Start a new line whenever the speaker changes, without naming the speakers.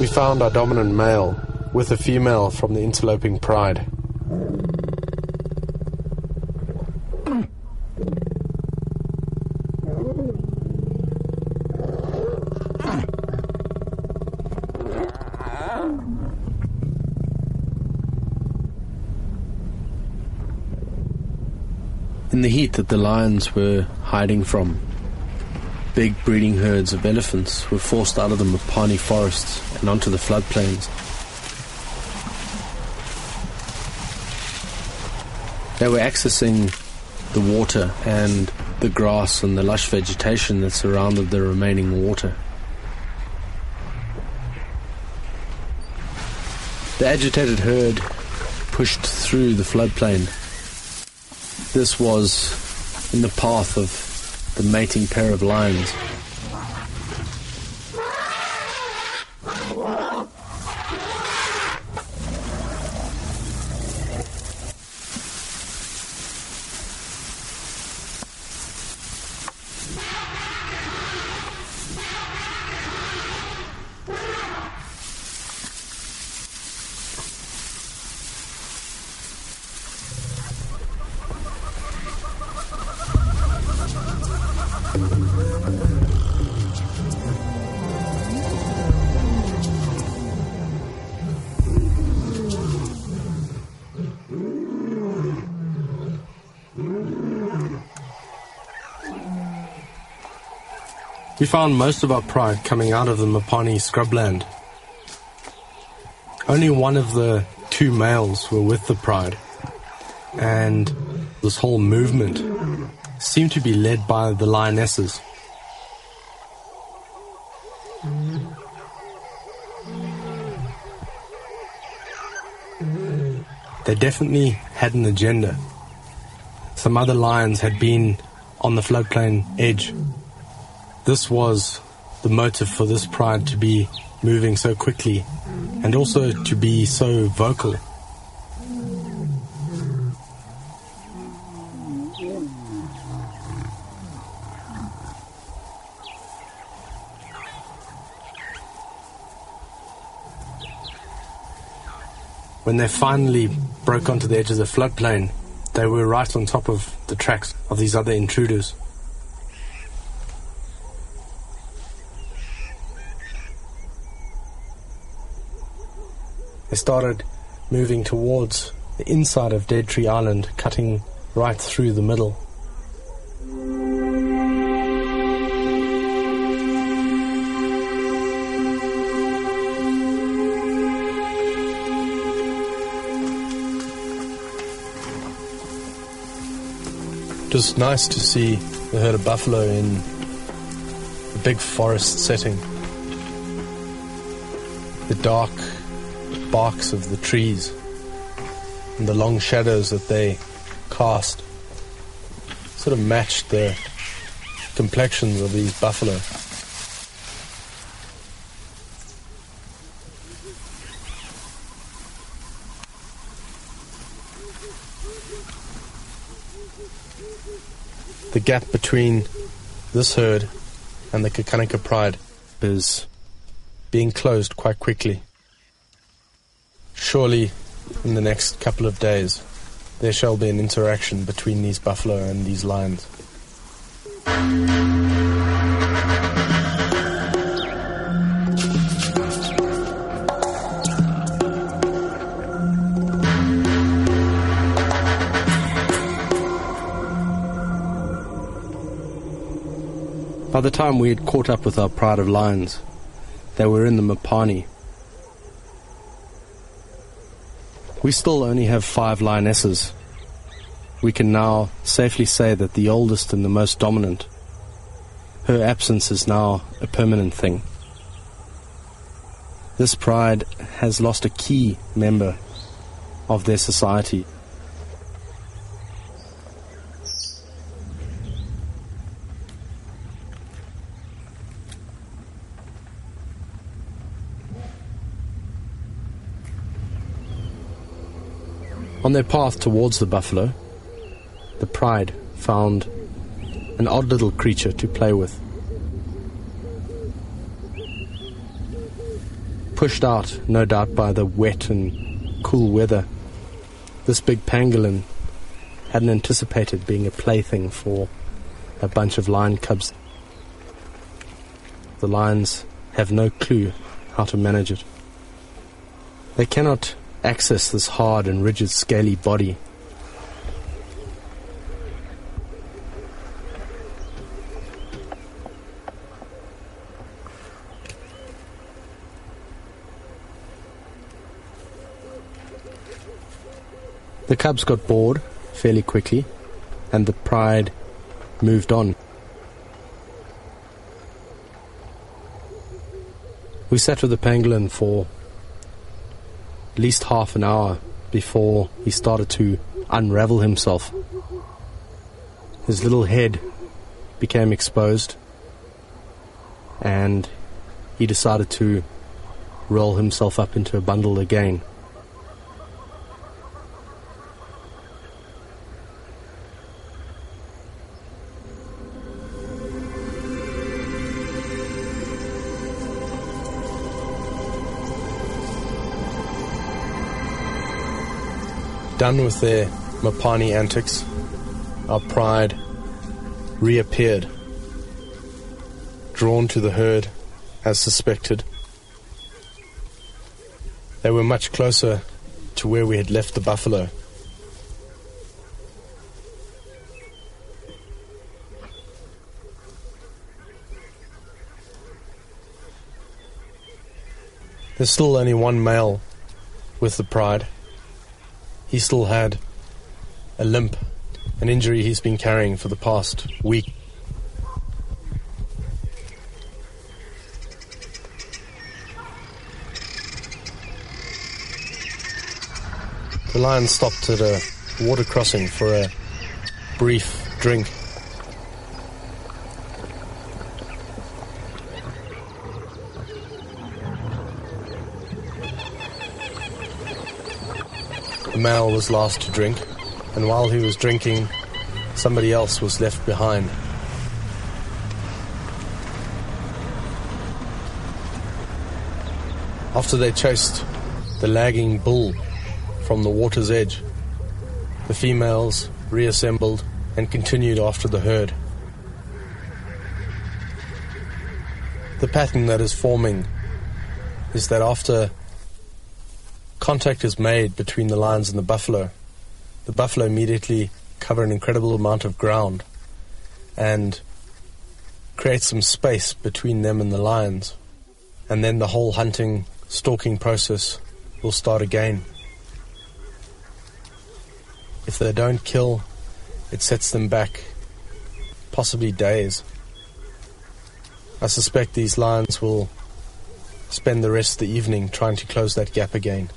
We found our dominant male with a female from the interloping pride.
In the heat that the lions were hiding from, big breeding herds of elephants were forced out of the Mopani forests and onto the floodplains. They were accessing the water and the grass and the lush vegetation that surrounded the remaining water. The agitated herd pushed through the floodplain. This was in the path of the mating pair of lions.
We found most of our pride coming out of the Mopani scrubland. Only one of the two males were with the pride, and this whole movement seemed to be led by the lionesses. They definitely had an agenda. Some other lions had been on the floodplain edge. This was the motive for this pride to be moving so quickly and also to be so vocal. When they finally broke onto the edge of the floodplain, they were right on top of the tracks of these other intruders. They started moving towards the inside of Dead Tree Island, cutting right through the middle. It was nice to see the herd of buffalo in a big forest setting. The dark barks of the trees and the long shadows that they cast sort of matched the complexions of these buffalo. The gap between this herd and the Kakanika pride is being closed quite quickly. Surely, in the next couple of days, there shall be an interaction between these buffalo and these lions. By the time we had caught up with our pride of lions, they were in the Mopani. We still only have 5 lionesses. We can now safely say that the oldest and the most dominant, her absence is now a permanent thing. This pride has lost a key member of their society. On their path towards the buffalo, the pride found an odd little creature to play with. Pushed out, no doubt, by the wet and cool weather, this big pangolin hadn't anticipated being a plaything for a bunch of lion cubs. The lions have no clue how to manage it. They cannot access this hard and rigid scaly body. The cubs got bored fairly quickly, and the pride moved on. We sat with the pangolin for at least half an hour before he started to unravel himself. His little head became exposed, and he decided to roll himself up into a bundle again. Done with their Mopani antics, our pride reappeared, drawn to the herd as suspected. They were much closer to where we had left the buffalo. There's still only one male with the pride. He still had a limp, an injury he's been carrying for the past week. The lion stopped at a water crossing for a brief drink. The male was last to drink, and while he was drinking, somebody else was left behind. After they chased the lagging bull from the water's edge, the females reassembled and continued after the herd. The pattern that is forming is that after contact is made between the lions and the buffalo immediately cover an incredible amount of ground and create some space between them and the lions. And then the whole hunting, stalking process will start again. If they don't kill, it sets them back possibly days. I suspect these lions will spend the rest of the evening trying to close that gap again.